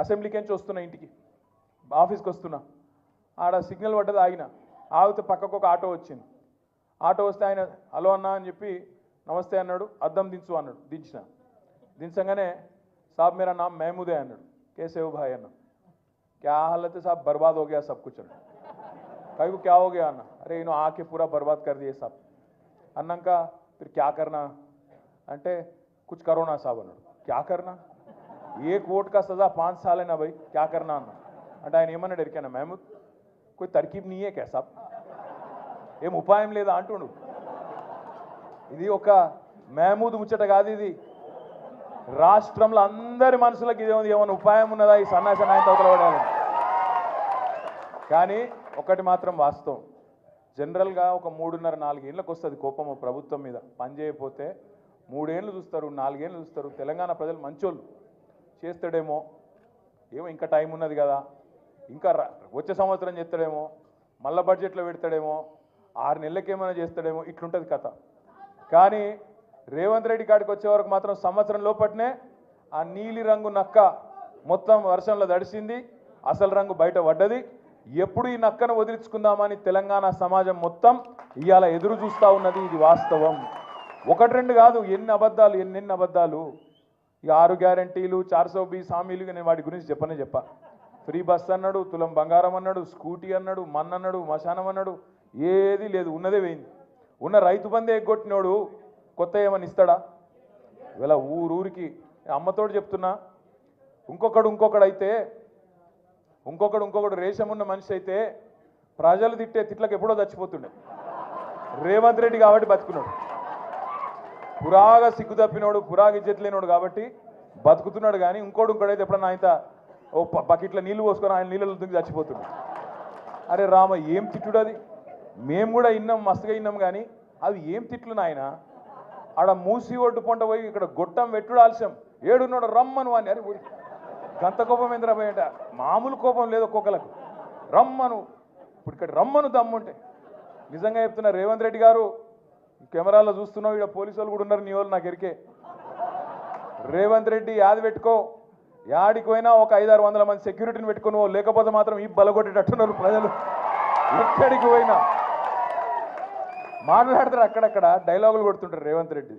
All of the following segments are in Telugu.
అసెంబ్లీకి నుంచి వస్తున్నా ఇంటికి ఆఫీస్కి వస్తున్నా ఆడ సిగ్నల్ పడ్డది ఆగిన ఆగితే పక్కకు ఒక ఆటో వచ్చింది ఆటో వస్తే ఆయన హలో అన్నా అని చెప్పి నమస్తే అన్నాడు అద్దం దించు అన్నాడు దించిన దించగానే साहब मेरा नाम महमूद है अन्नाడు कैसे हो भाई अन्ना क्या हालत है साहब बर्बाद हो गया सब कुछ कहीं को क्या हो गया अन्ना अरे इन्हों आके पूरा बर्बाद कर दिए साहब अन्ना का फिर क्या करना అంటే कुछ करो ना साहब अन्नाడు क्या करना एक वोट का सजा 5 साल है ना भाई क्या करना अन्ना అంటే ఆయన ఏమన్నాడు ఎరికైనా महमूद कोई तरकीब नहीं है क्या साहब ఏం ఉపాయం లేదా అంటున్నాడు ఇది ఒక महमूद ముచ్చట కాదు ఇది రాష్ట్రంలో అందరి మనసులకు ఇదే ఉంది ఏమైనా ఉపాయం ఉన్నదా ఈ సన్నాస నాయకులు అవతలపడాలి కానీ ఒకటి మాత్రం వాస్తవం జనరల్గా ఒక 3.5-4 ఏళ్ళకి వస్తుంది కోపం ప్రభుత్వం మీద పని చేయకపోతే 3 ఏళ్ళు చూస్తారు 4 ఏళ్ళు చూస్తారు తెలంగాణ ప్రజలు మంచోళ్ళు చేస్తాడేమో ఏమో ఇంకా టైం ఉన్నది కదా ఇంకా వచ్చే సంవత్సరం చేస్తాడేమో మళ్ళా బడ్జెట్లో పెడతాడేమో 6 నెలలకి ఏమైనా చేస్తాడేమో ఇట్లుంటుంది కథ కానీ రేవంత్ రెడ్డి కాడికి వచ్చే వరకు మాత్రం సంవత్సరం లోపట్నే ఆ నీలి రంగు నక్క మొత్తం వర్షంలో తడిసింది అసలు రంగు బయట పడ్డది ఎప్పుడు ఈ నక్కను వదిలించుకుందామని తెలంగాణ సమాజం మొత్తం ఇవాళ ఎదురు చూస్తూ ఉన్నది ఇది వాస్తవం 1-2 కాదు ఎన్ని అబద్ధాలు ఈ 6 గ్యారంటీలు 420 హామీలు నేను వాటి గురించి చెప్పా ఫ్రీ బస్ అన్నాడు తులం బంగారం అన్నాడు స్కూటీ అన్నాడు మన్ అన్నాడు మశానం అన్నాడు ఏది లేదు ఉన్నదే వేయింది ఉన్న రైతు బంధే ఎగ్గొట్టినోడు కొత్త ఏమని ఇస్తాడా ఇవాళ ఊరికి అమ్మతోడు చెప్తున్నా ఇంకొకడు అయితే ఇంకొకడు రేషం ఉన్న మనిషి అయితే ప్రజలు తిట్టే తిట్లకు ఎప్పుడో చచ్చిపోతుండే రేవంత్ రెడ్డి కాబట్టి బతుకున్నాడు పురాగా సిగ్గు తప్పినోడు పురాగా ఇజ్జత్ లేనోడు కాబట్టి బతుకుతున్నాడు కానీ ఇంకోడైతే ఎప్పుడన్నా ఆయన ఓ బకెట్లో నీళ్ళు పోసుకొని ఆయన నీళ్ళలో దుంగి చచ్చిపోతున్నాడు అరే రామ ఏం తిట్టుడు అది మేము కూడా విన్నాం మస్తుగా విన్నాం కానీ అవి ఏం తిట్లు నాయన ఆడ మూసి ఒడ్డు పొంట పోయి ఇక్కడ గొట్టం వెట్టుడు ఆలస్యం ఏడున్నాడు రమ్మను అని అరే గంత కోపం ఏంద్రా పోయంట మామూలు కోపం లేదు ఒక్కొక్కలకు రమ్మను ఇప్పుడు ఇక్కడ రమ్మను దమ్ముంటే నిజంగా చెప్తున్నా రేవంత్ రెడ్డి గారు కెమెరాలో చూస్తున్నావు ఇక్కడ పోలీసు వాళ్ళు కూడా ఉన్నారు నీ వాళ్ళు నాకు ఎరికే రేవంత్ రెడ్డి యాది పెట్టుకో యాడికి పోయినా ఒక 500-600 మంది సెక్యూరిటీని పెట్టుకుని లేకపోతే మాత్రం ఈ బలగొట్టేటట్టున్నారు ప్రజలు ఎక్కడికి పోయినా మాట్లాడతారు అక్కడక్కడ డైలాగులు కొడుతుంటారు రేవంత్ రెడ్డి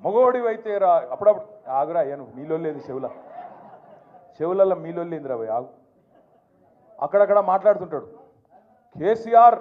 మగోడి అయితే రా అప్పుడప్పుడు ఆగురా అయ్యాను మీలో లేదు చెవులలో మీలో లేదురా భయ్ ఆగు అక్కడక్కడ మాట్లాడుతుంటాడు కేసీఆర్